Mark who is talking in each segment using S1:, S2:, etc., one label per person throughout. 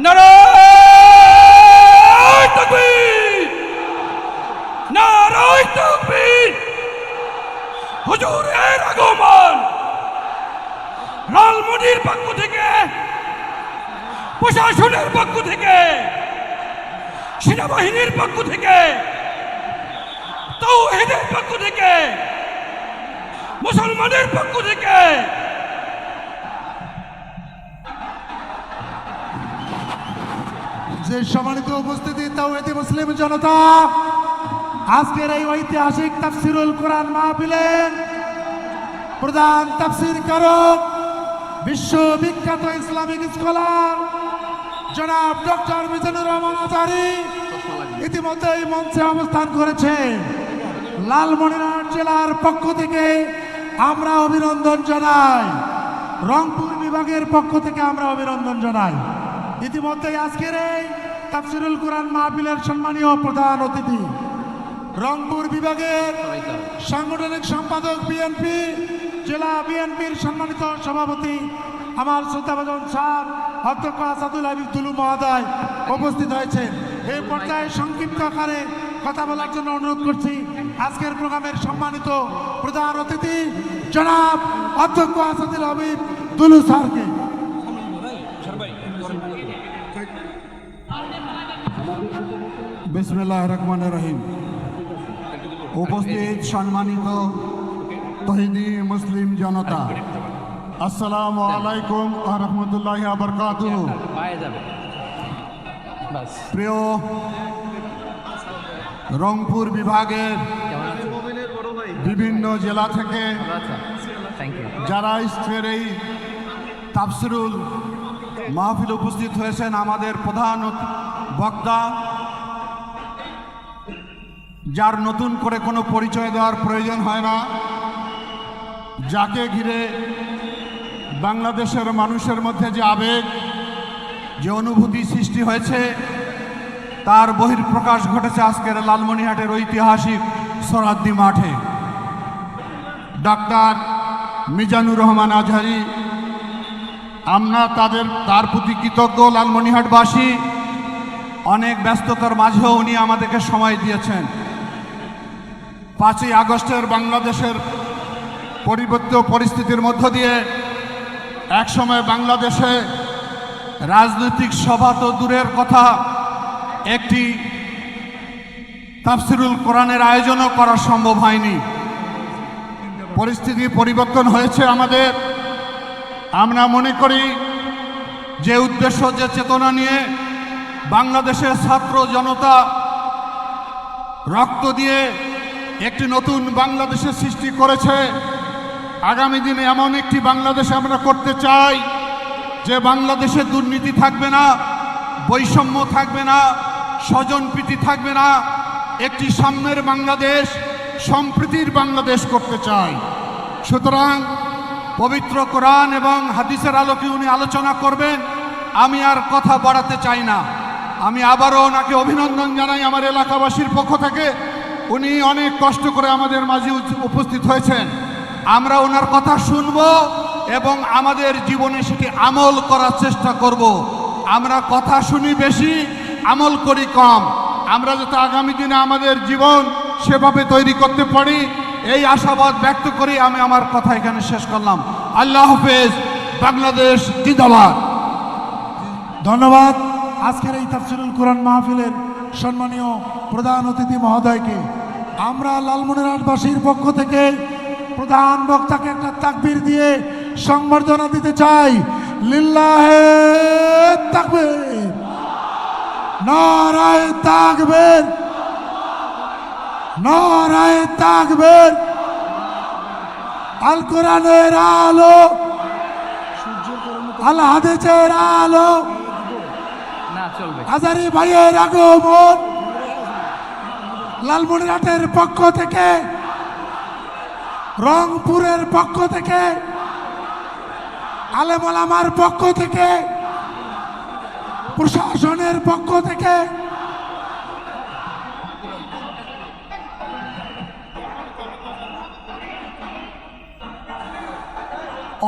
S1: নারায়ে তাকবীর, নারায়ে তাকবীর। হুজুরের আগমন। লালমনির পক্ষ থেকে, প্রশাসনের পক্ষ থেকে, সেনাবাহিনীর পক্ষ থেকে, তাওহীদের পক্ষ থেকে, মুসলমানের পক্ষ থেকে
S2: যে সম্মানিত উপস্থিতি তাওহীদি মুসলিম জনতা, আজকের এই ঐতিহাসিক তাফসিরুল কোরআন মাহফিলের প্রধান তাফসির কারক, বিশ্ববিখ্যাত ইসলামিক স্কলার জনাব ডক্টর মিজানুর রহমান আজহারী ইতিমধ্যে এই মঞ্চে অবস্থান করেছে। লালমনিরহাট জেলার পক্ষ থেকে আমরা অভিনন্দন জানাই, রংপুর বিভাগের পক্ষ থেকে আমরা অভিনন্দন জানাই। ইতিমধ্যে আজকের এই তাফসিরুল কোরআন মাহফিলের সম্মানীয় প্রধান অতিথি, রংপুর বিভাগের সাংগঠনিক সম্পাদক বিএনপি, জেলা বিএনপির সম্মানিত সভাপতি আমার শ্রদ্ধাভাজন স্যার অধ্যক্ষ আসাদুল হাবিব দুলু মহোদয় উপস্থিত হয়েছেন। এই পর্যায়ে সংক্ষিপ্ত আকারে কথা বলার জন্য অনুরোধ করছি আজকের প্রোগ্রামের সম্মানিত প্রধান অতিথি জনাব অধ্যক্ষ আসাদুল হাবিব দুলু স্যারকে।
S3: বিসমিল্লাহির রহমানির রহিম। উপস্থিত সম্মানিত তৌহিদি মুসলিম জনতা, আসসালামু আলাইকুম ওয়া রাহমাতুল্লাহি ওয়া বারাকাতুহু। প্রিয় রংপুর বিভাগের বিভিন্ন জেলা থেকে যারা আজকের এই তাফসিরুল মাহফিল উপস্থিত হয়েছেন, আমাদের প্রধান বক্তা, যার নতুন করে কোনো পরিচয় দেওয়ার প্রয়োজন হয় না, যাকে ঘিরে বাংলাদেশের মানুষের মধ্যে যে আবেগ, যে অনুভূতি সৃষ্টি হয়েছে, তার বহিঃপ্রকাশ ঘটেছে আজকের লালমনিরহাটের ঐতিহাসিক সরাদ্দি মাঠে। ডাক্তার মিজানুর রহমান আজহারী, আমরা তার প্রতি কৃতজ্ঞ। লালমনিরহাটবাসী অনেক ব্যস্ততার মাঝেও উনি আমাদেরকে সময় দিয়েছেন। 5ই আগস্টের বাংলাদেশের পরিবর্তিত পরিস্থিতির মধ্য দিয়ে একসময় বাংলাদেশে রাজনৈতিক সভা তো দূরের কথা, একটি তাফসিরুল কোরআনের আয়োজনও করা সম্ভব হয়নি। পরিস্থিতি পরিবর্তন হয়েছে আমাদের। আমরা মনে করি যে উদ্দেশ্য, যে চেতনা নিয়ে বাংলাদেশের ছাত্র জনতা রক্ত দিয়ে একটি নতুন বাংলাদেশের সৃষ্টি করেছে, আগামী দিনে এমন একটি বাংলাদেশ আমরা করতে চাই যে বাংলাদেশে দুর্নীতি থাকবে না, বৈষম্য থাকবে না, স্বজনপ্রীতি থাকবে না, একটি সাম্যের বাংলাদেশ, সম্প্রীতির বাংলাদেশ করতে চাই। সুতরাং পবিত্র কোরআন এবং হাদিসের আলোকে উনি আলোচনা করবেন। আমি আর কথা বাড়াতে চাই না। আমি আবারও ওনাকে অভিনন্দন জানাই আমার এলাকাবাসীর পক্ষ থেকে। উনি অনেক কষ্ট করে আমাদের মাঝে উপস্থিত হয়েছেন। আমরা ওনার কথা শুনব এবং আমাদের জীবনে সেটি আমল করার চেষ্টা করব। আমরা কথা শুনি বেশি, আমল করি কম। আমরা যাতে আগামী দিনে আমাদের জীবন সেভাবে তৈরি করতে পারি, এই আশাবাদ ব্যক্ত করি আমি আমার কথা এখানে শেষ করলাম। আল্লাহ হাফেজ। বাংলাদেশ জিন্দাবাদ।
S2: ধন্যবাদ আজকের এই তাফসিরুল কোরআন মাহফিলের সম্মানীয় প্রধান অতিথি মহোদয়কে। আমরা লালমনিরহাটবাসীর পক্ষ থেকে প্রধান বক্তাকে একটা তাকবীর দিয়ে সংবর্ধনা দিতে চাই। লিল্লাহে তাকবীর, নারায়ে তাকবীর, নারায়ে তাকবীর। আল কোরআনের আলো, আল হাদিসের আলো, আজহারী ভাইয়ের আগমন লালমনিরহাটের পক্ষ থেকে, রংপুরের পক্ষ থেকে, আলেম ওলামার পক্ষ থেকে, প্রশাসনের পক্ষ থেকে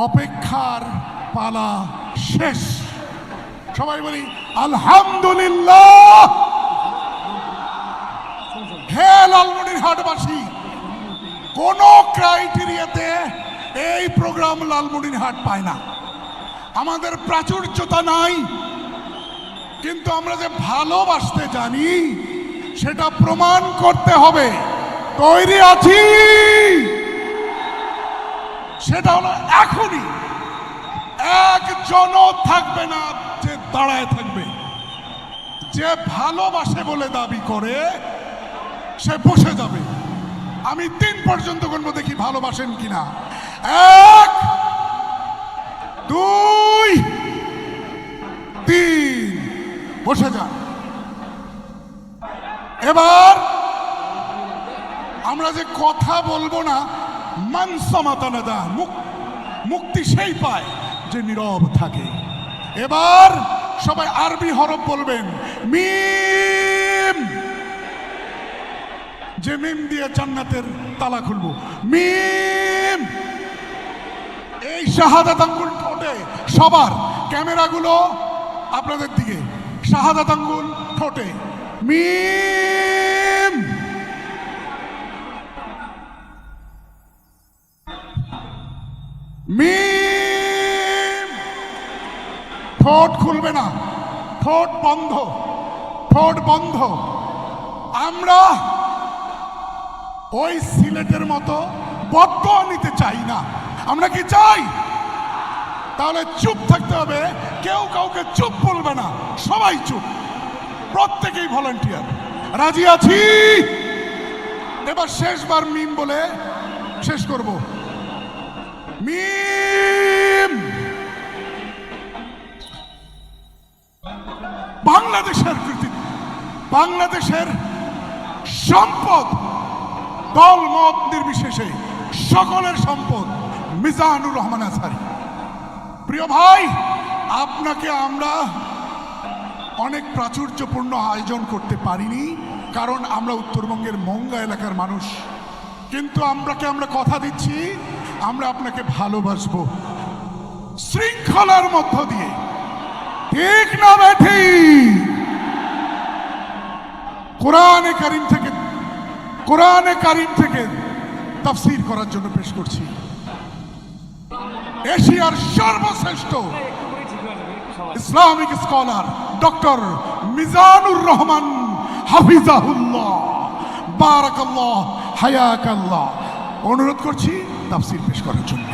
S3: অপেক্ষার পালা শেষ। সবাই বলি আলহামদুলিল্লাহ। হে লালমনিরহাটবাসী, কোন ক্রাইটেরিয়াতে এই প্রোগ্রাম লালমনিরহাট পায় না। আমাদের প্রাচুর্যতা নাই, কিন্তু আমরা যে ভালোবাসতে জানি সেটা প্রমাণ করতে হবে। তৈরি আছি? সেটা হলো এখনই। একজনও থাকবে না যে দাঁড়ায় থাকবে। যে ভালোবাসে বলে দাবি করে সে বসে যাবে। আমি 3 পর্যন্ত গুনবো, দেখি ভালোবাসেন কিনা। 1 2 3, বসে যান। এবার আমরা যে কথা বলবো না, মানসামাতানাদা, মুক্তি সেই পায় যে নীরব থাকে। এবার সবাই আরবি হরফ বলবেন। মিম, যে মিম দিয়ে জান্নাতের তালা খুলবো। মিম। এই শাহাদাত আঙ্গুল ঠোঁটে সবার, ক্যামেরাগুলো আপনাদের দিকে। শাহাদাত আঙ্গুল ঠোঁটে। মিম। মিম। ঠোঁট খুলবে না, ঠোঁট বন্ধ, ঠোঁট বন্ধ। আমরা ওই সিলেটের মতো বদ্ধ নিতে চাই না। আমরা কি চাই? তাহলে চুপ থাকতে হবে, কেউ কাউকে চুপ বলবে না, সবাই চুপ, প্রত্যেকেই ভলান্টিয়ার। রাজি আছি? এবার শেষবার মিম বলে শেষ করব। মিম। বাংলাদেশের কৃতিত্ব, বাংলাদেশের সম্পদ, দল মত নির্বিশেষে সকলের সম্পদ মিজানুর রহমান আজহারী। প্রিয় ভাই, আপনাকে আমরা অনেক প্রাচুর্যপূর্ণ আয়োজন করতে পারিনি, কারণ আমরা উত্তরবঙ্গের মঙ্গা এলাকার মানুষ। কিন্তু আমরা কথা দিচ্ছি, আমরা আপনাকে ভালোবাসবো শৃঙ্খলার মধ্য দিয়ে। ঠিক না বেঠি? কোরআনে কারিম থেকে তাফসীর করার জন্য পেশ করছি এশিয়ার সর্বশ্রেষ্ঠ Islamic scholar doctor Mizanur Rahman হাফিজাহুল্লাহ, বারাকাল্লাহ, হায়াকাল্লাহ। অনুরোধ করছি তাফসীর পেশ করার জন্য।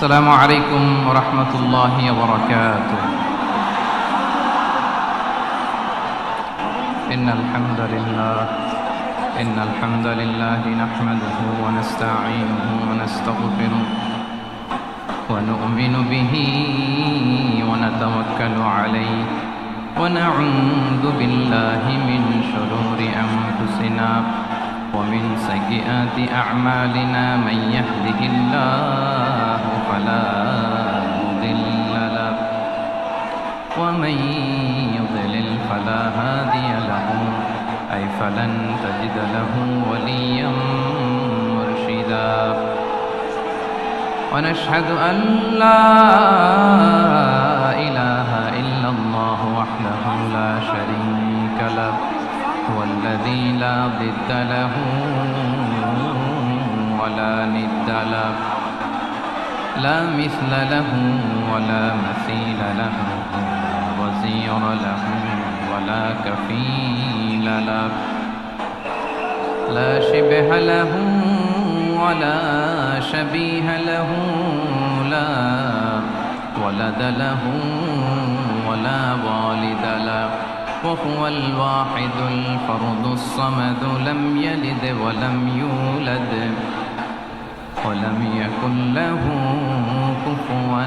S4: السلام عليكم ورحمة الله وبركاته. إن الحمد لله نحمده ونستعينه ونستغفره ونؤمن به ونتوكل عليه ونعوذ بالله من شرور أنفسنا ومن سيئات أعمالنا. من يهده الله فلا مضل له ومن يضلل فلا هادي له، أي فلن تجد له وليا مرشدا. ونشهد أن لا إله إلا الله وحده لا شريك له، هو الذي لا ضد له ولا ند له، لا مثل له ولا مثيل له، وزير له ولا كفيل له، لا شبه له ولا شبيه له، لا ولد له ولا والد له، وهو الواحد الفرد الصمد، لم يلد ولم يولد ولم يكن له كفوا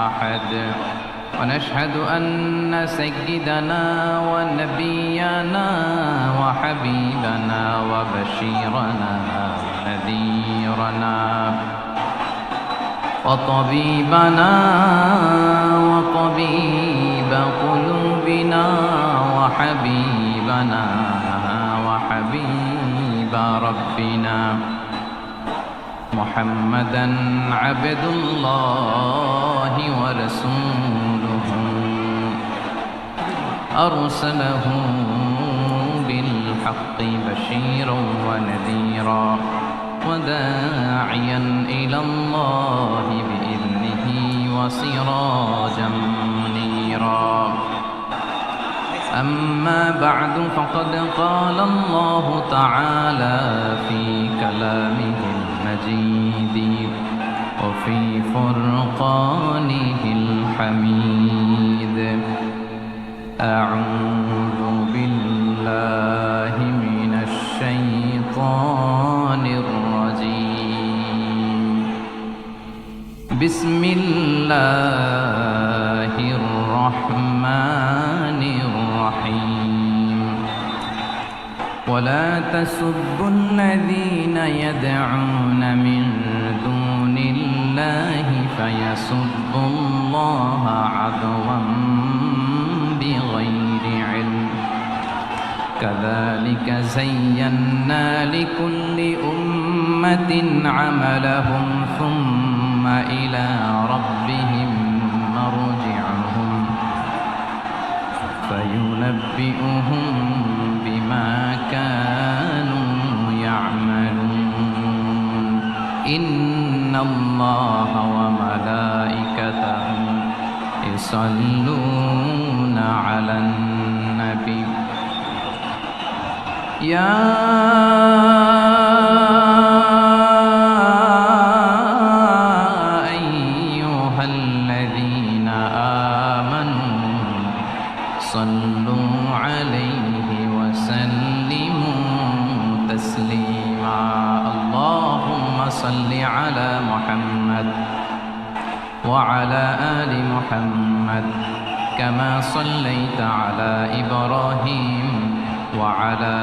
S4: أحد. ونشهد أن سيدنا ونبينا وحبيبنا وبشيرنا ونذيرنا وطبيبنا وطبيب قلوبنا وحبيبنا وحبيب ربنا محمدا عبد الله ورسوله أرسله بالحق بشيرا ونذيرا وداعيا إلى الله بإذنه وسراجا منيرا أما بعد فقد قال الله تعالى في كلامه المجيد وفي فرقانه الحميد أعوذ بالله من الشيطان الرجيم بسم الله الرحمن الرحيم ولا تسبوا الذين يدعون من دون الله فيسبوا الله عدوا بغير علم كذلك زينا لكل أمة عملهم ثم إلى ربهم مرجعهم فينبئهم بما كانوا يعملون إن الله وملائكته يصلون على النبي يا أيها الذين آمنوا صلوا عليه وسلموا تسليما اللهم صل على محمد وعلى آل محمد كما صليت على إبراهيم وعلى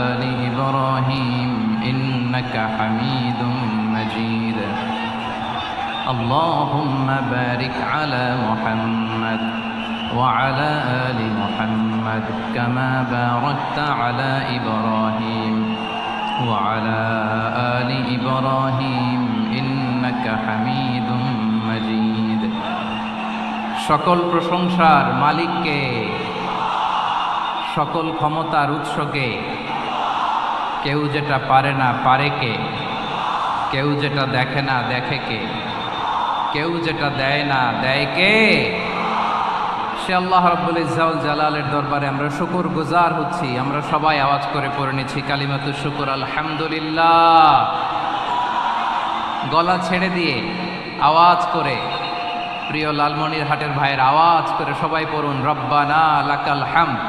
S4: آل إبراهيم إنك حميد مجيد اللهم بارك على محمد وعلى آل محمد كما باركت على إبراهيم وعلى آل إبراهيم إنك حميد مجيد সকল প্রশংসার মালিককে সকল ক্ষমতার উৎসকে কেউ যেটা পারে না পারে কে কেউ যেটা দেখে না দেখে কে কেউ যেটা দেয় না দেয় কে সে আল্লাহ রাব্বুল ইজ্জত ওয়াল জালালের দরবারে আমরা শুকর গুজার হচ্ছি আমরা সবাই আওয়াজ করে পড়ে নিচ্ছি কালিমাতুশ শুকর আলহামদুলিল্লাহ গলা ছেড়ে দিয়ে আওয়াজ করে প্রিয় লালমনিরহাটের ভাইয়ের আওয়াজ করে সবাই পড়ুন রব্বানা লাকাল হামদ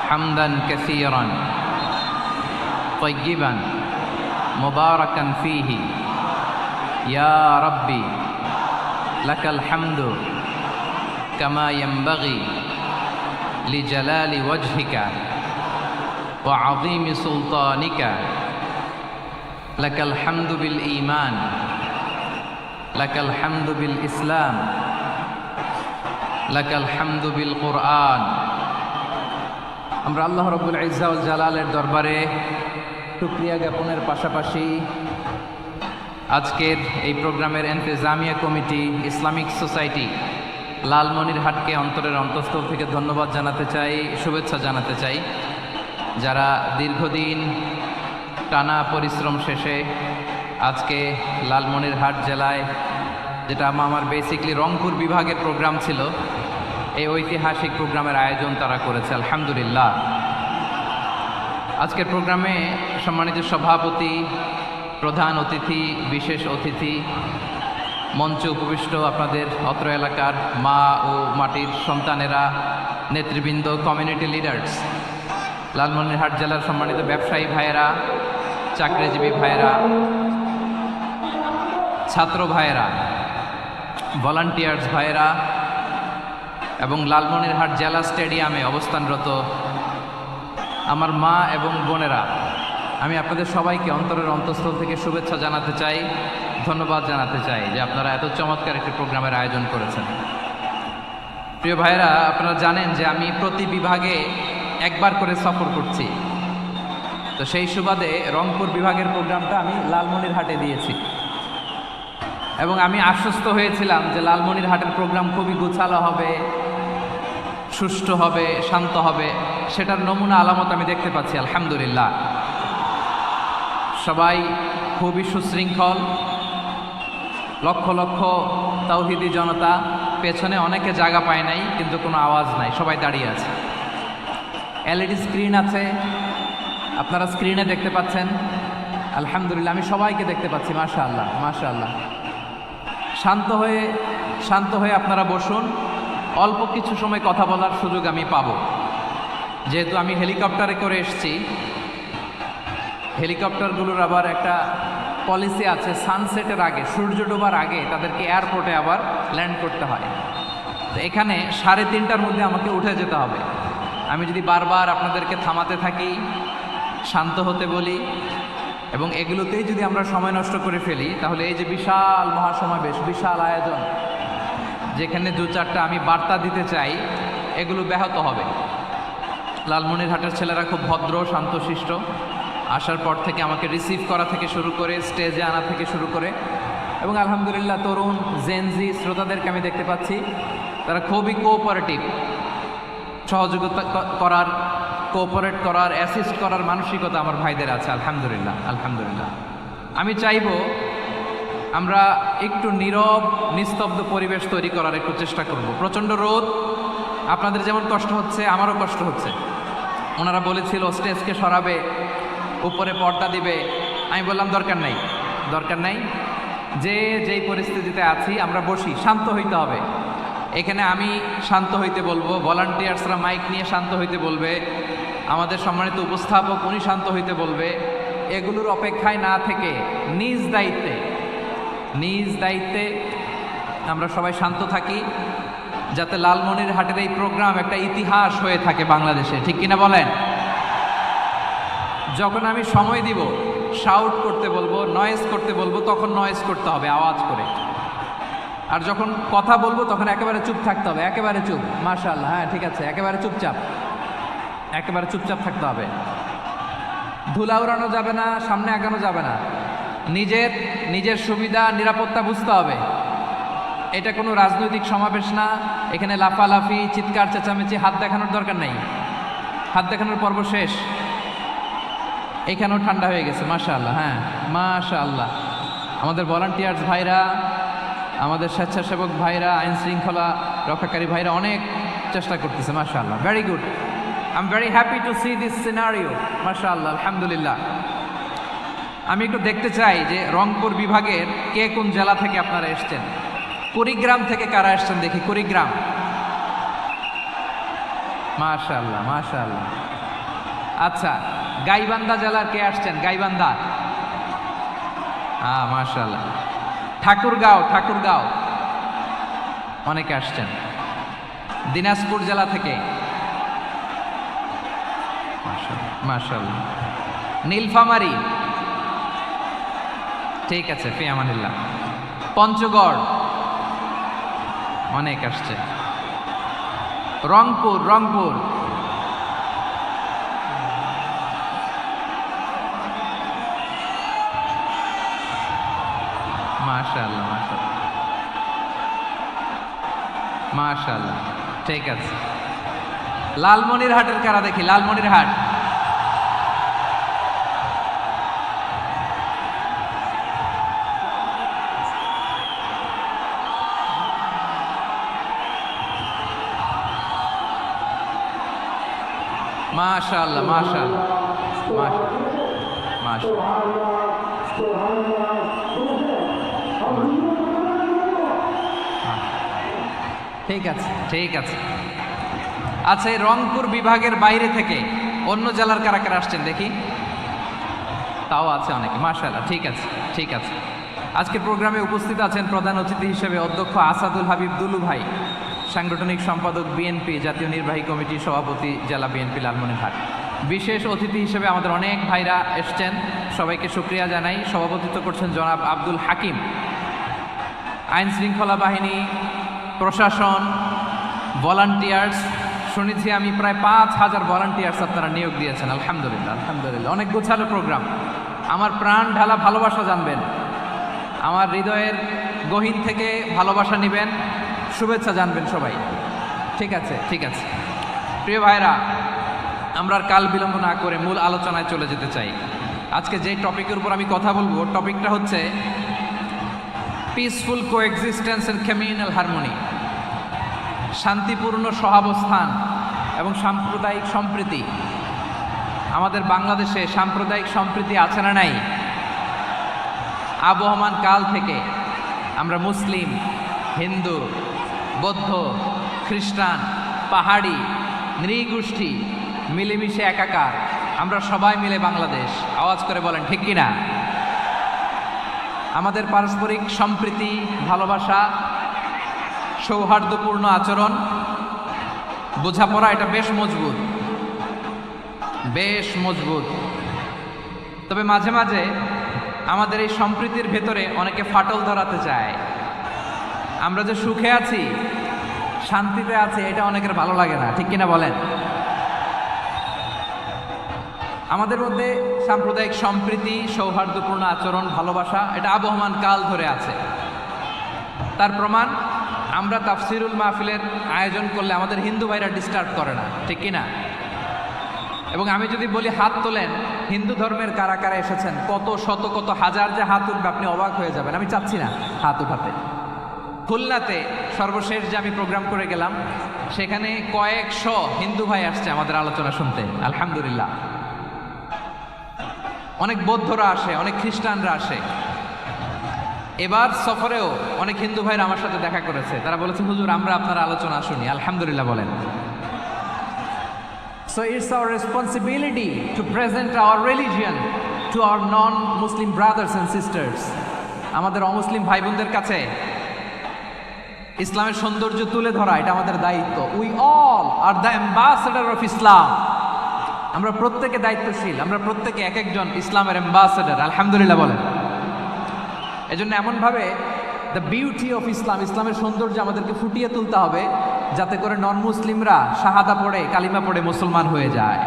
S4: হামদান কাসীরান তাইয়িবান মুবারাকান ফীহি ইয়া রাব্বি লাকাল হামদু কামা ইয়ানবাগি লিজালালি ওয়াজহিকা ওয়া আযীমি সুলতানিকা লাকাল হামদু বিল ঈমান লাকাল হামদু বিল ইসলাম লাকাল হামদু বিল কুরআন আমরা আল্লাহ রাব্বুল ইজ্জত ওয়াল জালালের দরবারে শুকরিয়া জ্ঞাপনের পাশাপাশি আজকের এই প্রোগ্রামের ইন্তেজামিয়া কমিটি ইসলামিক সোসাইটি লালমনিরহাটকে অন্তরের অন্তঃস্থল থেকে ধন্যবাদ জানাতে চাই শুভেচ্ছা জানাতে চাই যারা দীর্ঘদিন টানা পরিশ্রম শেষে আজকে লালমনিরহাট জেলায় যেটা আমার বেসিকলি রংপুর বিভাগের প্রোগ্রাম ছিল এই ঐতিহাসিক প্রোগ্রামের আয়োজন তারা করেছে আলহামদুলিল্লাহ আজকের প্রোগ্রামে সম্মানিত সভাপতি প্রধান অতিথি বিশেষ অতিথি মঞ্চে উপবিষ্ট আপনাদের অত্র এলাকার মা ও মাটির সন্তানেরা নেতৃবৃন্দ কমিউনিটি লিডার্স লালমনিরহাট জেলার সম্মানিত ব্যবসায়ী ভাইয়েরা চাকরিজীবী ভাইয়েরা ছাত্র ভাইয়েরা ভলান্টিয়ার্স ভাইয়েরা এবং লালমনিরহাট জেলা স্টেডিয়ামে অবস্থানরত আমার মা এবং বোনেরা আমি আপনাদের সবাইকে অন্তরের অন্তঃস্থল থেকে শুভেচ্ছা জানাতে চাই ধন্যবাদ জানাতে চাই যে আপনারা এত চমৎকার একটি প্রোগ্রামের আয়োজন করেছেন প্রিয় ভাইয়েরা আপনারা জানেন যে আমি প্রতি বিভাগে একবার করে সফর করছি তো তো সেই সুবাদে রংপুর বিভাগের প্রোগ্রামটা আমি লালমনিরহাটে দিয়েছি এবং আমি আশ্বস্ত হয়েছিলাম যে লালমনিরহাটের প্রোগ্রাম খুবই গুছালো হবে, সুষ্ঠু হবে, শান্ত হবে। সেটার নমুনা আলামত আমি দেখতে পাচ্ছি আলহামদুলিল্লাহ। সবাই খুবই সুশৃঙ্খল, লক্ষ লক্ষ তাওহীদি জনতা, পেছনে অনেকে জায়গা পায় নাই কিন্তু কোনো আওয়াজ নাই, সবাই দাঁড়িয়ে আছে। এলইডি স্ক্রিন আছে, আপনারা স্ক্রিনে দেখতে পাচ্ছেন আলহামদুলিল্লাহ। আমি সবাইকে দেখতে পাচ্ছি, মাশাআল্লাহ মাশাআল্লাহ। শান্ত হয়ে আপনারা বসুন, অল্প কিছু সময় কথা বলার সুযোগ আমি পাবো। যেহেতু আমি হেলিকপ্টারে করে এসেছি, হেলিকপ্টারগুলোর আবার একটা পলিসি আছে, সানসেটের আগে, সূর্য ডোবার আগে তাদেরকে এয়ারপোর্টে আবার ল্যান্ড করতে হয়। তো এখানে 3:30টার মধ্যে আমাকে উঠে যেতে হবে। আমি যদি বারবার আপনাদেরকে থামাতে থাকি, শান্ত হতে বলি এবং এগুলোতেই যদি আমরা সময় নষ্ট করে ফেলি, তাহলে এই যে বিশাল মহাসমাবেশ, বিশাল আয়োজন, যেখানে 2-4টা আমি বার্তা দিতে চাই, এগুলো ব্যাহত হবে। লালমনিরহাটের ছেলেরা খুব ভদ্র, শান্তশিষ্ট। আসার পর থেকে আমাকে রিসিভ করা থেকে শুরু করে, স্টেজে আনা থেকে শুরু করে, এবং আলহামদুলিল্লাহ তরুণ জেনজি শ্রোতাদেরকে আমি দেখতে পাচ্ছি, তারা খুবই কোঅপারেটিভ। সহযোগিতা করার, কোঅপারেট করার, অ্যাসিস্ট করার মানসিকতা আমার ভাইদের আছে আলহামদুলিল্লাহ আলহামদুলিল্লাহ। আমি চাইব আমরা একটু নীরব নিস্তব্ধ পরিবেশ তৈরি করার একটু চেষ্টা করব। প্রচণ্ড রোদ, আপনাদের যেমন কষ্ট হচ্ছে আমারও কষ্ট হচ্ছে। ওনারা বলেছিল স্টেজকে সরাবে, উপরে পর্দা দিবে। আমি বললাম দরকার নাই, যেই পরিস্থিতিতে আছি আমরা বসি, শান্ত হইতে হবে। এখানে আমি শান্ত হইতে বলবো, ভলান্টিয়ার্সরা মাইক নিয়ে শান্ত হইতে বলবে, আমাদের সম্মানিত উপস্থাপক উনি শান্ত হইতে বলবে। এগুলোর অপেক্ষায় না থেকে নিজ দায়িত্বে আমরা সবাই শান্ত থাকি, যাতে লালমনিরহাটের এই প্রোগ্রাম একটা ইতিহাস হয়ে থাকে বাংলাদেশে, ঠিক কিনা বলেন? যখন আমি সময় দিব, শাউট করতে বলবো, নয়েজ করতে বলবো, তখন নয়েজ করতে হবে আওয়াজ করে। আর যখন কথা বলবো তখন একেবারে চুপ থাকতে হবে, একেবারে চুপ। মাশাআল্লাহ, হ্যাঁ ঠিক আছে, একেবারে চুপচাপ থাকতে হবে। ধুলা উড়ানো যাবে না, সামনে আগানো যাবে না। নিজের সুবিধা, নিরাপত্তা বুঝতে হবে। এটা কোনো রাজনৈতিক সমাবেশ না, এখানে লাফালাফি, চিৎকার চেঁচামেচি, হাত দেখানোর দরকার নেই। হাত দেখানোর পর্ব শেষ। এখানেও ঠান্ডা হয়ে গেছে, মাশাআল্লাহ, হ্যাঁ মাশাআল্লাহ। আমাদের ভলান্টিয়ার্স ভাইরা, আমাদের স্বেচ্ছাসেবক ভাইরা, আইন শৃঙ্খলা রক্ষাকারী ভাইরা অনেক চেষ্টা করতেছে, মাশাআল্লাহ, very good. I am very happy to C this scenario, মাশাআল্লাহ, আলহামদুলিল্লাহ। আমি একটু দেখতে চাই যে রংপুর বিভাগের কে কোন জেলা থেকে আপনারা এসছেন। কুড়িগ্রাম থেকে কারা এসছেন দেখি, কুড়িগ্রাম, মাশাআল্লাহ মাশাআল্লাহ। আচ্ছা, গাইবান্ধা জেলার কে আসছেন? গাইবান্ধা, হ্যাঁ মাশাআল্লাহ। ঠাকুরগাঁও অনেকে আসছেন। দিনাজপুর জেলা থেকে, মাশাআল্লাহ। নীলফামারী, ঠিক আছে, ফি আমানিল্লাহ। পঞ্চগড় অনেক আসছে। রংপুর মাশাআল্লাহ মাশাআল্লাহ, ঠিক আছে। লালমনিরহাটের কারা দেখি, লালমনিরহাট, মাশাআল্লাহ মাশাআল্লাহ ঠিক আছে। আচ্ছা, এই রংপুর বিভাগের বাইরে থেকে অন্য জেলার কারা কারা আসছেন দেখি, তাও আছে অনেকে, মাশাআল্লাহ, ঠিক আছে। আজকের প্রোগ্রামে উপস্থিত আছেন প্রধান অতিথি হিসেবে অধ্যক্ষ আসাদুল হাবিব দুলু ভাই, সাংগঠনিক সম্পাদক বিএনপি, জাতীয় নির্বাহী কমিটির সভাপতি, জেলা বিএনপি লালমনিরহাট। বিশেষ অতিথি হিসেবে আমাদের অনেক ভাইরা এসছেন, সবাইকে শুকরিয়া জানাই। সভাপতিত্ব করছেন জনাব আব্দুল হাকিম। আইন শৃঙ্খলা বাহিনী, প্রশাসন, ভলান্টিয়ার্স শুনেছি আমি প্রায় 5,000 ভলান্টিয়ার্স আপনারা নিয়োগ দিয়েছেন। আলহামদুলিল্লাহ, আলহামদুলিল্লাহ। অনেক গোছালো প্রোগ্রাম। আমার প্রাণ ঢালা ভালোবাসা জানবেন, আমার হৃদয়ের গহীন থেকে ভালোবাসা নেবেন, শুভেচ্ছা জানবেন সবাই। ঠিক আছে, ঠিক আছে। প্রিয় ভাইরা, আমরা আর কাল বিলম্ব না করে মূল আলোচনায় চলে যেতে চাই। আজকে যে টপিকের উপর আমি কথা বলবো, টপিকটা হচ্ছে peaceful coexistence and communal harmony, শান্তিপূর্ণ সহাবস্থান এবং সাম্প্রদায়িক সম্প্রীতি। আমাদের বাংলাদেশে সাম্প্রদায়িক সম্প্রীতি আছে না নাই? আবহমান কাল থেকে আমরা মুসলিম, হিন্দু, বৌদ্ধ, খ্রিস্টান, পাহাড়ি, নৃগোষ্ঠী মিলেমিশে একাকার, আমরা সবাই মিলে বাংলাদেশ। আওয়াজ করে বলেন ঠিক কিনা? আমাদের পারস্পরিক সম্প্রীতি, ভালোবাসা, সৌহার্দ্যপূর্ণ আচরণ, বোঝাপড়া, এটা বেশ মজবুত, বেশ মজবুত। তবে মাঝে মাঝে আমাদের এই সম্প্রীতির ভেতরে অনেকে ফাটল ধরাতে চায়। আমরা যে সুখে আছি, শান্তিতে আছি, এটা অনেকের ভালো লাগে না, ঠিক কিনা বলেন? আমাদের মধ্যে সাম্প্রদায়িক সম্প্রীতি, সৌহার্দ্যপূর্ণ আচরণ, ভালোবাসা, এটা আবহমান কাল ধরে আছে। তার প্রমাণ, আমরা তাফসিরুল মাহফিলের আয়োজন করলে আমাদের হিন্দু ভাইরা ডিস্টার্ব করে না, ঠিক কিনা? এবং আমি যদি বলি হাত তোলেন, হিন্দু ধর্মের কারা কারা এসেছেন, কত শত কত হাজার যে হাত উঠবে, আপনি অবাক হয়ে যাবেন। আমি চাচ্ছি না হাত উঠাতে। খুলনাতে সর্বশেষ যে আমি প্রোগ্রাম করে গেলাম, সেখানে কয়েকশো হিন্দু ভাই আসছে আমাদের আলোচনা শুনতে। আলহামদুলিল্লাহ। অনেক বৌদ্ধরা আসে, অনেক খ্রিস্টানরা আসে। এবার সফরেও অনেক হিন্দু ভাইরা আমার সাথে দেখা করেছে। তারা বলেছে, হুজুর আমরা আপনার আলোচনা শুনি। আলহামদুলিল্লাহ বলেন। So it's our responsibility to present our religion to our non-Muslim brothers and sisters. আমাদের অমুসলিম ভাই বোনদের কাছে ইসলামের সৌন্দর্য তুলে ধরা, এটা আমাদের দায়িত্ব। We all are the ambassador of Islam. আমরা প্রত্যেকে দায়িত্বশীল, আমরা প্রত্যেকে এক একজন ইসলামের অ্যাম্বাসেডর। আলহামদুলিল্লাহ বলেন। এজন্য এমনভাবে দ্য বিউটি অফ ইসলাম, ইসলামের সৌন্দর্য আমাদেরকে ফুটিয়ে তুলতে হবে, যাতে করে নন মুসলিমরা শাহাদা পড়ে, কালিমা পড়ে মুসলমান হয়ে যায়।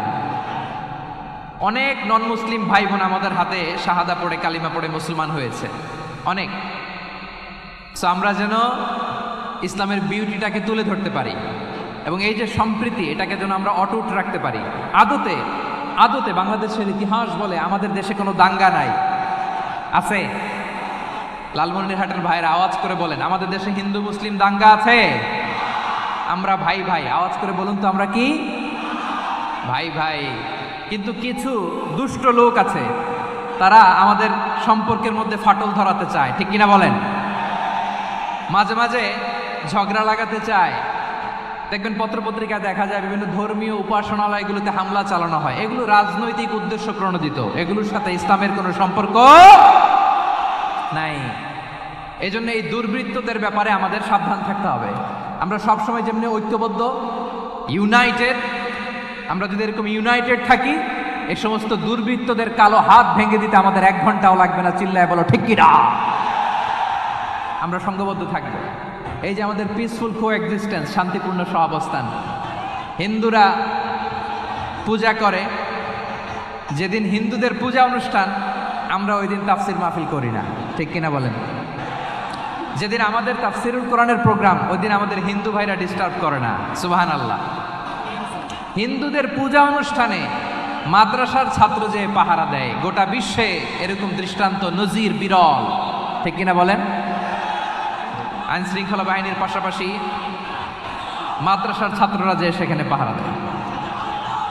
S4: অনেক নন মুসলিম ভাই বোন আমাদের হাতে শাহাদা পড়ে, কালিমা পড়ে মুসলমান হয়েছে, অনেক। সো আমরা যেন ইসলামের বিউটিটাকে তুলে ধরতে পারি এবং এই যে সম্প্রীতি, এটাকে যেন আমরা অটুট রাখতে পারি। আদতে আদতে বাংলাদেশের ইতিহাস বলে আমাদের দেশে কোনো দাঙ্গা নাই, আছে? লালমনিরহাটের ভাইয়ের আওয়াজ করে বলেন, আমাদের দেশে হিন্দু মুসলিম দাঙ্গা আছে? আমরা ভাই ভাই, আওয়াজ করে বলুন তো, আমরা কি ভাই ভাই? কিন্তু কিছু দুষ্ট লোক আছে, তারা আমাদের সম্পর্কের মধ্যে ফাটল ধরাতে চায়, ঠিক কিনা বলেন? মাঝে মাঝে ঝগড়া লাগাতে চায়। দেখবেন পত্রপত্রিকায় দেখা যায় বিভিন্ন ধর্মীয় উপাসনালয়গুলোতে হামলা চালানো হয়। এগুলো রাজনৈতিক উদ্দেশ্য প্রণোদিত, এগুলোর সাথে ইসলামের কোনো সম্পর্ক নাই। এই জন্য এই দুর্বৃত্তদের ব্যাপারে আমাদের সাবধান থাকতে হবে। আমরা সবসময় যেমনি ঐক্যবদ্ধ, ইউনাইটেড, আমরা যদি এরকম ইউনাইটেড থাকি, এই সমস্ত দুর্বৃত্তদের কালো হাত ভেঙে দিতে আমাদের 1 ঘন্টাও লাগবে না। চিল্লায় বলো ঠিক কিনা? আমরা সংঘবদ্ধ থাকবো। এই যে আমাদের পিসফুল কোএক্সিস্টেন্স, শান্তিপূর্ণ সহাবস্থান। হিন্দুরা পূজা করে, যেদিন হিন্দুদের পূজা অনুষ্ঠান, আমরা ওই দিন তাফসির মাহফিল করি না, ঠিক কিনা বলেন? যেদিন আমাদের তাফসিরুল কোরআনের প্রোগ্রাম, ওই দিন আমাদের হিন্দু ভাইরা ডিস্টার্ব করে না। সুবহানাল্লাহ। হিন্দুদের পূজা অনুষ্ঠানে মাদ্রাসার ছাত্র যে পাহারা দেয়, গোটা বিশ্বে এরকম দৃষ্টান্ত, নজির বিরল, ঠিক কিনা বলেন? আইন শৃঙ্খলা বাহিনীর পাশাপাশি মাদ্রাসার ছাত্ররা যে সেখানে পাহারা দেয়,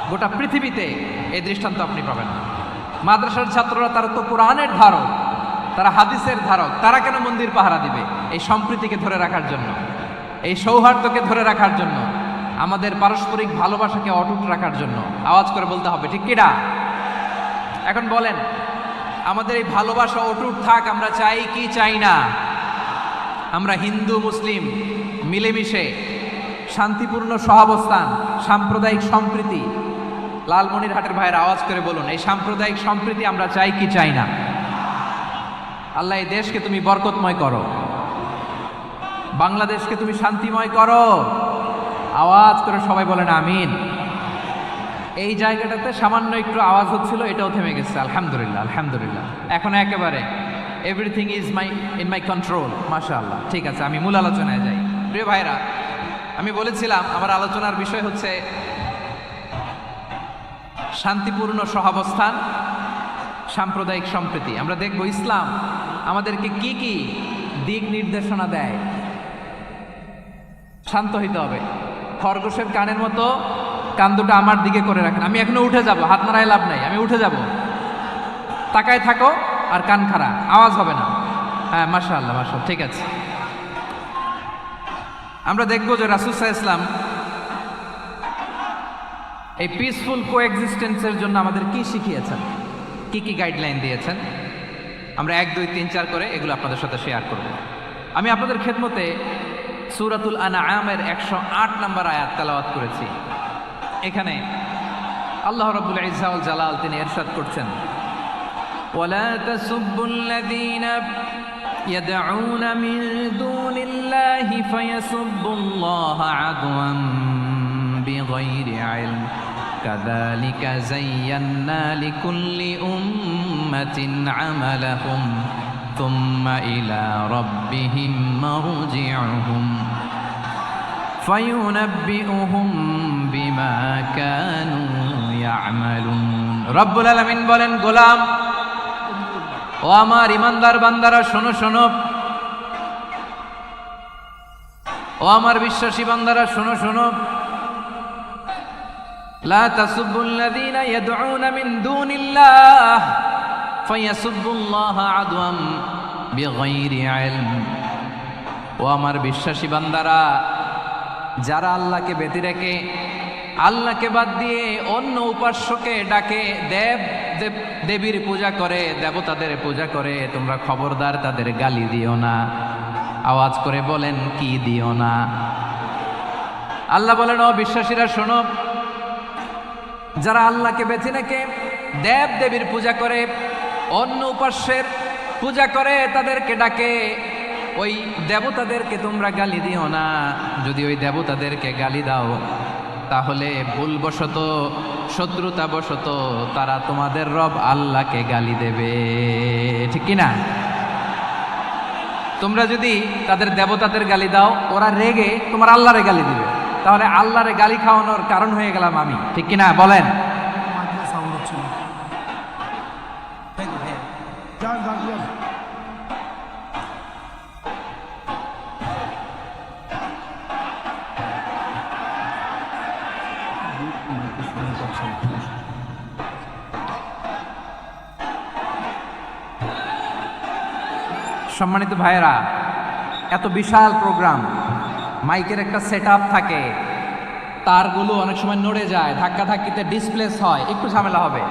S4: গোটা পৃথিবীতে এই দৃষ্টান্ত আপনি পাবেন না। মাদ্রাসার ছাত্ররা, তারা তো কোরআনের ধারক, তারা হাদিসের ধারক, তারা কেন মন্দির পাহারা দিবে? এই সম্প্রীতিকে ধরে রাখার জন্য, এই সৌহার্দ্যকে ধরে রাখার জন্য, আমাদের পারস্পরিক ভালোবাসাকে অটুট রাখার জন্য। আওয়াজ করে বলতে হবে ঠিক কিনা? এখন বলেন, আমাদের এই ভালোবাসা অটুট থাক, আমরা চাই কি চাই না? আমরা হিন্দু মুসলিম মিলেমিশে শান্তিপূর্ণ সহাবস্থান, সাম্প্রদায়িক সম্প্রীতি। লালমনিরহাটের ভাইয়ের আওয়াজ করে বলুন, এই সাম্প্রদায়িক সম্প্রীতি আমরা চাই কি চাই না? আল্লাহ এই দেশকে তুমি বরকতময় করো, বাংলাদেশকে তুমি শান্তিময় করো। আওয়াজ করে সবাই বলেন আমিন। এই জায়গাটাতে সামান্য একটু আওয়াজ হচ্ছিল, এটাও থেমে গেছে। আলহামদুলিল্লাহ, আলহামদুলিল্লাহ। এখন একেবারে everything is in my control. মাশাআল্লাহ। ঠিক আছে, আমি মূল আলোচনায় যাই। প্রিয় ভাইরা, আমি বলেছিলাম আমার আলোচনার বিষয় হচ্ছে শান্তিপূর্ণ সহাবস্থান, সাম্প্রদায়িক সম্প্রীতি। আমরা দেখব ইসলাম আমাদেরকে কি কি দিক নির্দেশনা দেয়। শান্ত হইতে হবে। খরগোশের কানের মতো কান দুটো আমার দিকে করে রাখেন। আমি এখনো উঠে যাব, হাত নাড়ায় লাভ নাই, আমি উঠে যাব। তাকায় থাকো আর কান খাড়া, আওয়াজ হবে না। হ্যাঁ, মাশাআল্লাহ, মাশাআল্লাহ। ঠিক আছে, আমরা দেখব যে রাসূল সাল্লাল্লাহু আলাইহি ওয়াসাল্লাম এই পিসফুল কোএক্সিস্টেন্সের জন্য আমাদের কি শিখিয়েছেন, কি কি গাইডলাইন দিয়েছেন। আমরা 1, 2, 3, 4 করে এগুলো আপনাদের সাথে শেয়ার করব। আমি আপনাদের খেদমতে সূরাতুল আনআমের 108 নম্বর আয়াত তেলাওয়াত করেছি। এখানে আল্লাহ রাব্বুল ইজ্জা ওয়াল জালাল তিনি ইরশাদ করছেন, ওয়ালা তাসুব্বুল্লাযীনা ইয়াদউনা মিন দুনিল্লাহি ফায়াসুব্বুল্লাহা আদওয়ান বিগাইরি ইলম কাযালিকা যায়্যান্না লিকুল্লি উম্মাতিন আমালাহুম থুম্মা ইলা রাব্বিহিম মারজিউহুম ফায়ুনাব্বিউহুম বিমা কানু ইয়ামালুন। রব্বুল আলামিন বলেন, গোলাম ও আমার ইমানদার বান্দারা, শোনো শোনো। ও আমার বিশ্বাসী বান্দারা, শোনো শোনো। লা তাসুব্বুল্লাযীনা ইয়াদউনা মিন দুনিল্লাহ ফায়াসুব্বুল্লাহা আদওয়াম বিগাইরি ইলম। ও আমার বিশ্বাসী বান্দারা, যারা আল্লাহকে ব্যতি রেখে, আল্লাহকে বাদ দিয়ে অন্য উপাস্যকে ডাকে, দেবীর পূজা করে, দেবতাদের পূজা করে, তোমরা খবরদার তাদের গালি দিও না। আওয়াজ করে বলেন, কি দিও না? আল্লাহ বলেন, ও বিশ্বাসীরা শোনো, যারা আল্লাহকে বেছে রেখে দেবীর পূজা করে, অন্য উপাস্যের পূজা করে, তাদেরকে ডাকে, ওই দেবতাদেরকে তোমরা গালি দিও না। যদি ওই দেবতাদেরকে গালি দাও তাহলে ভুলবশত, শত্রুতাবশত তারা তোমাদের রব আল্লাহকে গালি দেবে, ঠিক কিনা? তোমরা যদি তাদের দেবতাদের গালি দাও, ওরা রেগে তোমার আল্লাহরে গালি দিবে, তাহলে আল্লাহরে গালি খাওয়ানোর কারণ হয়ে গেলাম আমি, ঠিক কিনা বলেন? সম্মানিত ভাইয়েরা, এত বিশাল প্রোগ্রাম, মাইকের একটা সেটআপ থাকে, তারগুলো অনেক সময় নড়ে যায়, ধাক্কা ধাক্কিতে ডিসপ্লেস হয়, একটু ঝামেলা হবে।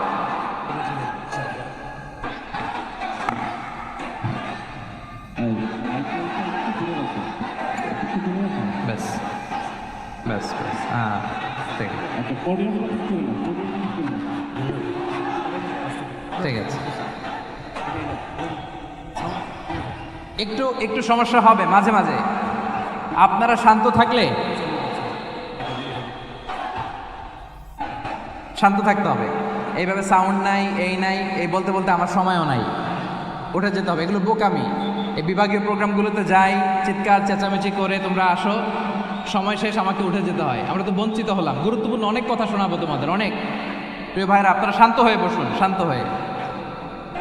S4: ব্যাস ব্যাস ব্যাস, হ্যাঁ, ঠিক আছে। একটু একটু সমস্যা হবে মাঝে মাঝে, আপনারা শান্ত থাকলে, শান্ত থাকতে হবে। এইভাবে সাউন্ড নাই, এই নাই, এই বলতে বলতে আমার সময়ও নাই, উঠে যেতে হবে। এগুলো বোকামি। এই বিভাগীয় প্রোগ্রামগুলোতে যাই, চিৎকার চেঁচামেচি করে তোমরা আসো, সময় শেষ, আমাকে উঠে যেতে হয়। আমরা তো বঞ্চিত হলাম। গুরুত্বপূর্ণ অনেক কথা শোনাবো তোমাদের, অনেক। প্রিয় ভাইরা, আপনারা শান্ত হয়ে বসুন, শান্ত হয়ে।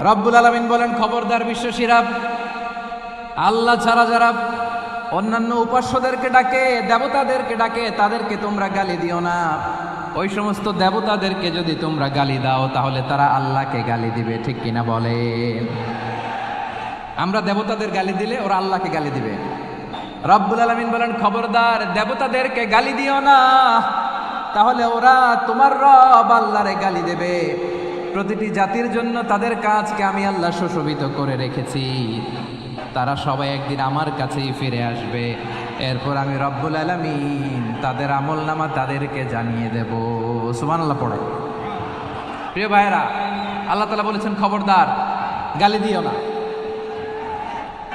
S4: রব্বুল আলামিন বলেন, খবরদার বিশ্বাসীরা, আল্লাহ ছাড়া যারা অন্যান্য উপাস্যদেরকে ডাকে, দেবতাদেরকে ডাকে, তাদেরকে তোমরা গালি দিও না। ওই সমস্ত দেবতাদেরকে যদি তোমরা গালি দাও তাহলে তারা আল্লাহকে গালি দিবে, ঠিক কিনা বলে? আমরা দেবতাদের গালি দিলে ওরা আল্লাহকে গালি দিবে। রব্বুল আলামিন বলেন, খবরদার দেবতাদেরকে গালি দিও না, তাহলে ওরা তোমার রব আল্লাহরে গালি দেবে। প্রতিটি জাতির জন্য তাদের কাজকে আমি আল্লাহ সুশোভিত করে রেখেছি, তারা সবাই একদিন আমার কাছেই ফিরে আসবে। এরপর আমি রব্বুল আলামিন তাদের আমলনামা তাদেরকে জানিয়ে দেব। সুবহানাল্লাহ পড়ে। প্রিয় ভাইয়েরা, আল্লাহ তাআলা বলেছেন, খবরদার গালি দিও না।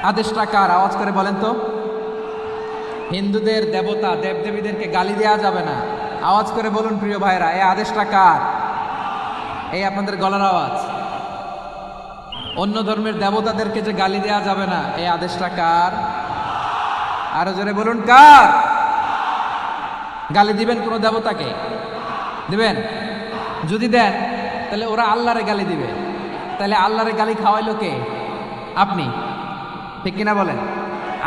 S4: আদেশটা কার? আওয়াজ করে বলেন তো। হিন্দুদের দেবতা দেবদেবীদেরকে গালি দেওয়া যাবে না। আওয়াজ করে বলুন প্রিয় ভাইরা, এই আদেশটা কার? এই আপনাদের গলার আওয়াজ। অন্য ধর্মের দেবতাদেরকে যে গালি দেওয়া যাবে না, এই আদেশটা কার? আরো জোরে বলুন, কার? গালি দিবেন কোন দেবতাকে? দিবেন? যদি দেন তাহলে ওরা আল্লাহরে গালি দিবে, তাহলে আল্লাহরে গালি খাওয়াইলো কে? আপনি, ঠিক কিনা বলেন?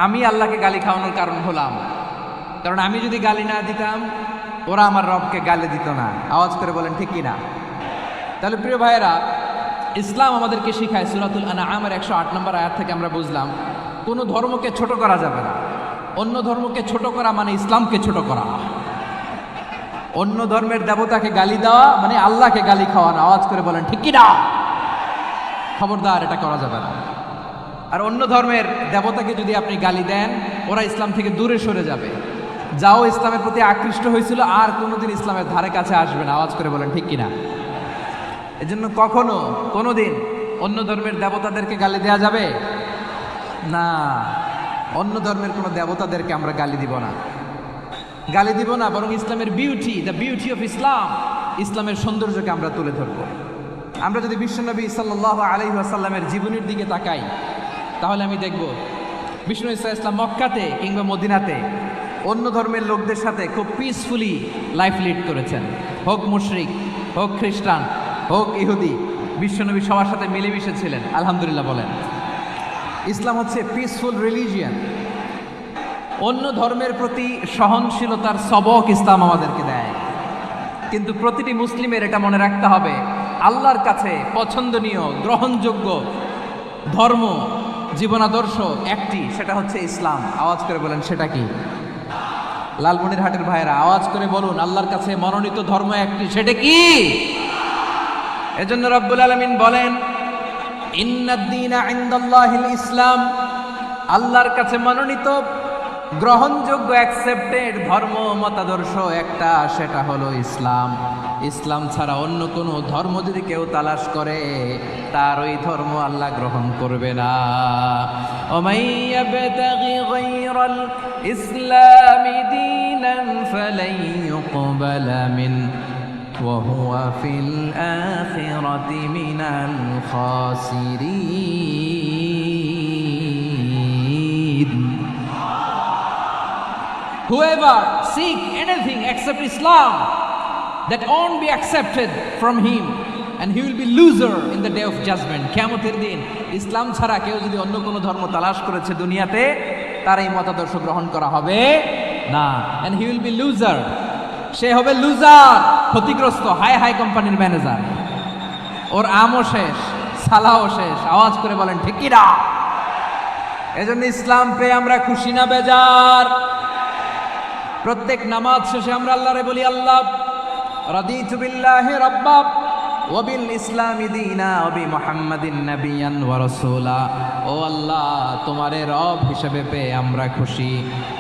S4: আমি আল্লাহকে গালি খাওয়ানোর কারণ হলাম, কারণ আমি যদি গালি না দিতাম ওরা আমার রবকে গালি দিত না। আওয়াজ করে বলেন ঠিক কিনা? তাহলে প্রিয় ভাইয়েরা, ইসলাম আমাদেরকে শিখায়, সূরাতুল আনআমের 108 নম্বর আয়াত থেকে আমরা বুঝলাম কোনো ধর্মকে ছোট করা যাবে না। অন্য ধর্মকে ছোট করা মানে ইসলামকে ছোট করা। অন্য ধর্মের দেবতাকে গালি দেওয়া মানে আল্লাহকে গালি খাওয়ানো। আওয়াজ করে বলেন ঠিক কিনা? খবরদার, এটা করা যাবে না। আর অন্য ধর্মের দেবতাকে যদি আপনি গালি দেন, ওরা ইসলাম থেকে দূরে সরে যাবে। যাও ইসলামের প্রতি আকৃষ্ট হয়েছিল আর কোনোদিন ইসলামের ধারে কাছে আসবে না। আওয়াজ করে বলেন ঠিক কিনা? এজন্য কখনো কোনোদিন অন্য ধর্মের দেবতাদেরকে গালি দেওয়া যাবে না। অন্য ধর্মের কোনো দেবতাদেরকে আমরা গালি দিব না, গালি দিব না, বরং ইসলামের beauty, the beauty of Islam, ইসলামের সৌন্দর্যকে আমরা তুলে ধরব। আমরা যদি বিশ্বনবী সাল্লাল্লাহু আলাইহি ওয়াসাল্লামের জীবনের দিকে তাকাই, তাহলে আমি দেখব বিষ্ণু ইসলাম মক্কাতে কিংবা মদিনাতে অন্য ধর্মের লোকদের সাথে খুব পিসফুলি লাইফ লিড করেছেন। হোক মুশরিক, হোক খ্রিস্টান, হোক ইহুদি, বিশ্বনবী সবার সাথে মিলেমিশে ছিলেন। আলহামদুলিল্লাহ বলেন। ইসলাম হচ্ছে পিসফুল রিলিজিয়ান। অন্য ধর্মের প্রতি সহনশীলতার সবক ইসলাম আমাদেরকে দেয়। কিন্তু প্রতিটি মুসলিমের এটা মনে রাখতে হবে, আল্লাহর কাছে পছন্দনীয় গ্রহণযোগ্য ধর্ম, জীবনাদর্শ একটি, সেটা হচ্ছে ইসলাম। আওয়াজ করে বলেন সেটা কি? লালমনিরহাটের ভাইয়েরা আওয়াজ করে বলুন, আল্লাহর কাছে মনোনীত ধর্ম একটি, সেটা কি? এজন্য রব্বুল আলামিন বলেন, ইন্নাদ-দীনা ইনদাল্লাহিল ইসলাম, আল্লাহর কাছে মনোনীত গ্রহণযোগ্য অ্যাকসেপ্টেড ধর্ম মতাদর্শ একটা, সেটা হলো ইসলাম। ইসলাম ছাড়া অন্য কোনো ধর্ম যদি কেউ তালাশ করে, তার ওই ধর্ম আল্লাহ গ্রহণ করবে না। ওমাই ইয়াবতাগি গায়রাল ইসলামি দীনান ফালাই ইউকবালা মিন ওয়া হুয়া ফিল আখিরাতি মিনাল খাসিরিন। Whoever seek anything except Islam, that won't be accepted from him, and he will be loser in the day of judgment. কিয়ামতের দিন ইসলাম ছাড়া কেউ যদি অন্য কোনো ধর্ম তালাশ করেছে দুনিয়াতে, তার এই মতাদর্শ গ্রহণ করা হবে না। and he will be loser, সে হবে লুজার, ক্ষতিগ্রস্ত, হাই হাই কোম্পানির ম্যানেজার। ওর আমও শেষ, সালাও শেষ। আওয়াজ করে বলেন ঠিক কি না? এজন্য ইসলাম পেয়ে আমরা খুশি না বেজার? প্রত্যেক নামাজ শেষে আমরা আল্লাহরে বলি, আল্লাহ রাদিতু বিল্লাহি রাব্বা ওয়া বিল ইসলামি দীনা ওয়া বি মুহাম্মাদিন নাবিয়ান ওয়া রাসূলা। ও আল্লাহ, তোমারে রব হিসেবে পেয়ে আমরা খুশি।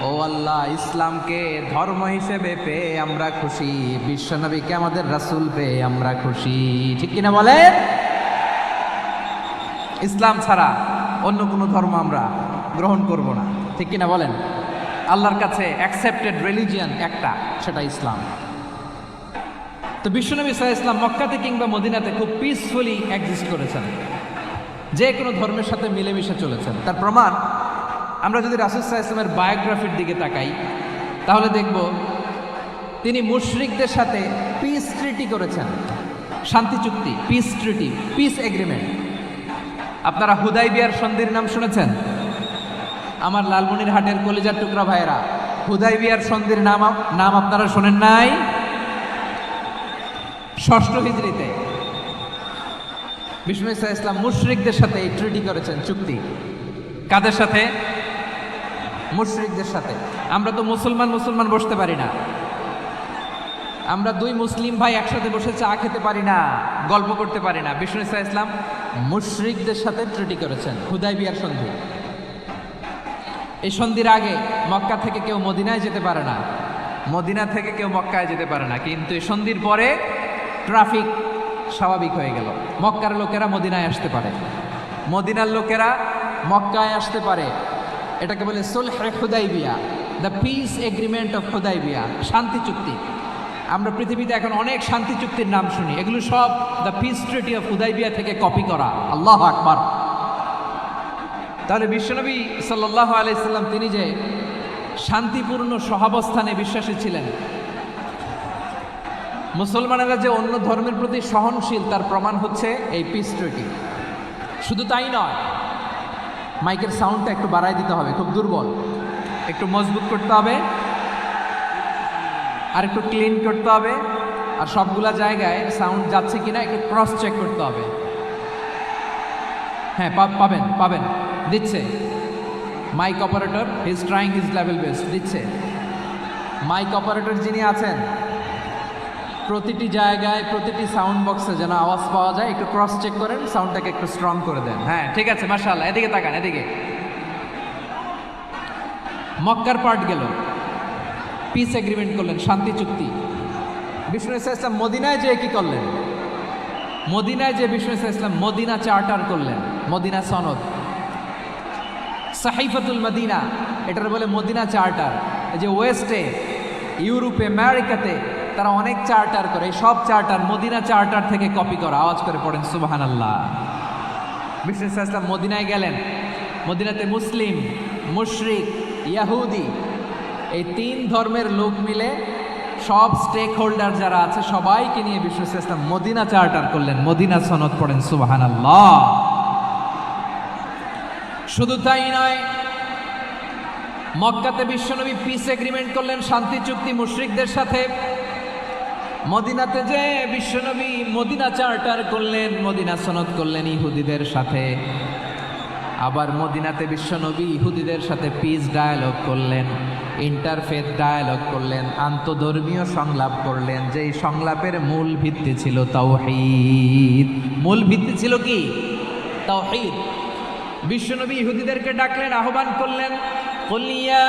S4: ও আল্লাহ, ইসলামকে ধর্ম হিসেবে পেয়ে আমরা খুশি। বিশ্বনবীকে আমাদের রাসূল পেয়ে আমরা খুশি। ঠিক কিনা বলেন? ইসলাম ছাড়া অন্য কোনো ধর্ম আমরা গ্রহণ করব না। ঠিক কিনা বলেন? আল্লাহর কাছে অ্যাকসেপ্টেড রিলিজিয়ান একটা, সেটা ইসলাম। তো বিশ্বনবী সাল্লাল্লাহু আলাইহি ওয়াসাল্লাম মক্কাতে কিংবা মদিনাতে খুব পিসফুলি এক্সিস্ট করেছেন, যে কোনো ধর্মের সাথে মিলেমিশে চলেছেন। তার প্রমাণ আমরা যদি রাসূল সাল্লাল্লাহু আলাইহি ওয়াসাল্লামের বায়োগ্রাফির দিকে তাকাই, তাহলে দেখব তিনি মুশরিকদের সাথে পিস ট্রিটি করেছেন, শান্তি চুক্তি, পিস ট্রিটি, পিস এগ্রিমেন্ট। আপনারা হুদাইবিয়ার সন্ধির নাম শুনেছেন? আমার লালমনিরহাটের কলিজার টুকরা ভাইয়েরা, হুদাইবিয়ার সন্ধির নাম আপনারা শোনেন নাই? 6ষ্ঠ হিজরিতে বিষ্ণু ইসলাম মুশরিকদের সাথে এই ট্রিটি করেছেন, চুক্তি। কাদের সাথে? মুশরিকদের সাথে। আমরা তো মুসলমান বসতে পারি না। আমরা দুই মুসলিম ভাই একসাথে বসে চা খেতে পারি না, গল্প করতে পারি না। বিষ্ণু ইসলাম মুশরিকদের সাথে ট্রিটি করেছেন, হুদাইবিয়ার সন্ধি। এই সন্ধির আগে মক্কা থেকে কেউ মদিনায় যেতে পারে না, মদিনা থেকে কেউ মক্কায় যেতে পারে না। কিন্তু এই সন্ধির পরে ট্রাফিক স্বাভাবিক হয়ে গেল। মক্কার লোকেরা মদিনায় আসতে পারে, মদিনার লোকেরা মক্কায় আসতে পারে। এটাকে বলে সুলহে হুদাইবিয়া। The peace agreement of Hudaibiya, শান্তি চুক্তি। আমরা পৃথিবীতে এখন অনেক শান্তি চুক্তির নাম শুনি, এগুলো সব the piece treaty of Hudaibiya থেকে কপি করা। আল্লাহু আকবার। তাহলে বিশ্বনবী সাল্লাল্লাহু আলাইহি সাল্লাম তিনি যে শান্তিপূর্ণ সহাবস্থানে বিশ্বাসী ছিলেন, মুসলমানেরা যে অন্য ধর্মের প্রতি সহনশীল তার প্রমাণ হচ্ছে এই পিস ট্রিটি। শুধু তাই নয়, মাইকের সাউন্ডটা একটু বাড়াই দিতে হবে, খুব দুর্বল, একটু মজবুত করতে হবে, আর একটু ক্লিন করতে হবে, আর সবগুলা জায়গায় সাউন্ড যাচ্ছে কিনা একটু ক্রস চেক করতে হবে। হ্যাঁ, পাবেন পাবেন, দিচ্ছে mic operator, he is trying his level best, দিচ্ছে। মাইক অপারেটর যিনি আছেন, প্রতিটি জায়গায় প্রতিটি সাউন্ড বক্সে যেন আওয়াজ পাওয়া যায়, একটু ক্রস চেক করেন, সাউন্ডটাকে একটু স্ট্রং করে দেন। হ্যাঁ, ঠিক আছে, মাশাআল্লাহ। এদিকে তাকান, এদিকে। মক্কার পার্ট গেল, পিস এগ্রিমেন্ট করলেন, শান্তি চুক্তি। বিষ্ণু ইসলাম মদিনায় যে কি করলেন? মদিনায় যে বিষ্ণু ইসলাম মদিনা চার্টার করলেন, মদিনা সনদ, সাহিফাতুল মদিনা, এটার বলে মদিনা চার্টার। এই যে ওয়েস্টে, ইউরোপে, আমেরিকাতে তারা অনেক চার্টার করে, এই সব চার্টার মদিনা চার্টার থেকে কপি করা। আওয়াজ করে পড়েন সুবহানাল্লাহ। বিষ্ণু ইসলাম মদিনায় গেলেন, মদিনাতে মুসলিম, মুশরিক, ইয়াহুদি, এই তিন ধর্মের লোক মিলে সব স্টেক হোল্ডার যারা আছে সবাইকে নিয়ে বিষ্ণু ইসলাম মদিনা চার্টার করলেন, মদিনা সনদ। পড়েন সুবহানাল্লাহ। শুধু তাই নয়, মক্কাতে বিশ্বনবী পিস এগ্রিমেন্ট করলেন, শান্তি চুক্তি মুশরিকদের সাথে। মদিনাতে যে বিশ্বনবী মদিনা চার্টার করলেন, মদিনা সনদ করলেন ইহুদিদের সাথে। আবার মদিনাতে বিশ্বনবী ইহুদিদের সাথে পিস ডায়ালগ করলেন, ইন্টারফেথ ডায়ালগ করলেন, আন্তধর্মীয় সংলাপ করলেন, যেই সংলাপের মূল ভিত্তি ছিল তাওহীদ। মূল ভিত্তি ছিল কি? তাওহীদ। বিশ্বনবী ইহুদিদেরকে ডাকলেন, আহ্বান করলেন, কুল ইয়া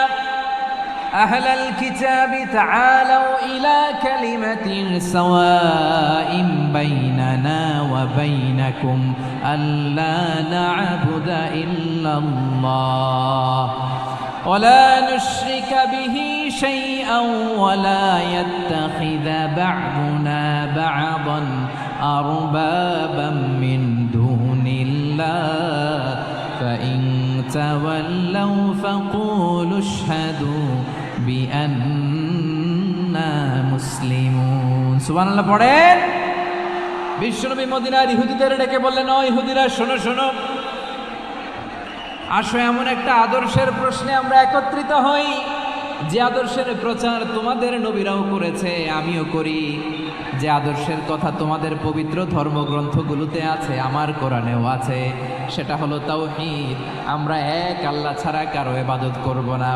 S4: আহলাল কিতাবি তাআলাউ ইলা কালিমাতিন সাওয়াইন বাইনানা ওয়া বাইনাকুম আল্লা না'বুদা ইল্লাল্লাহ ওয়া লা নুশরিকা বিহি শাইআন ওয়া লা ইয়াত্তাখিযা বা'দুনা বা'দান আরবাবাম মিন দুনিল্লাহ فإن تولوا فقولوا اشهدوا بأننا مسلمون। সুবহানাল্লাহ পড়েন। বিশ্বনবী মদিনার ইহুদিদের ডেকে বললেন, ও ইহুদিরা, শোনো শোনো, আসো এমন একটা আদর্শের প্রশ্নে আমরা একত্রিত হই, যে আদর্শের প্রচার তোমাদের নবীরাও করেছে, আমিও করি, যে আদর্শের কথা তোমাদের পবিত্র ধর্মগ্রন্থগুলোতে আছে, আমার কোরআনেও আছে, সেটা হলো তাওহীদ। আমরা এক আল্লাহ ছাড়া কারো ইবাদত করব না,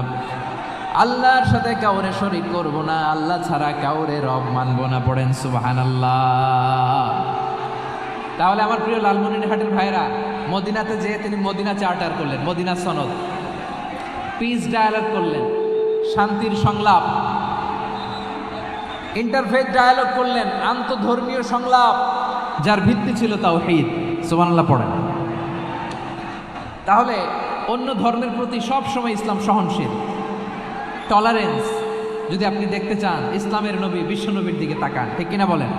S4: আল্লাহর সাথে কাউরে শরীক করব না, আল্লাহ ছাড়া কাউরে রব মানব না। পড়েন সুবহানাল্লাহ। তাহলে আমার প্রিয় লালমনিরহাটের ভাইরা, মদিনাতে যেয়ে তিনি মদিনা চার্টার করলেন, মদিনা সনদ, পিস ডায়ালগ করলেন, শান্তির সংলাপ, ইন্টারফেথ ডায়ালগ করলেন, আন্তধর্মীয় সংলাপ, যার ভিত্তি ছিল তাওহীদ। সুবহানাল্লাহ পড়েন। তাহলে অন্য ধর্মের প্রতি সব সময় ইসলাম সহনশীল, টলারেন্স। যদি আপনি দেখতে চান, ইসলামের নবী বিশ্বনবীর দিকে তাকান, ঠিক কিনা বলেন?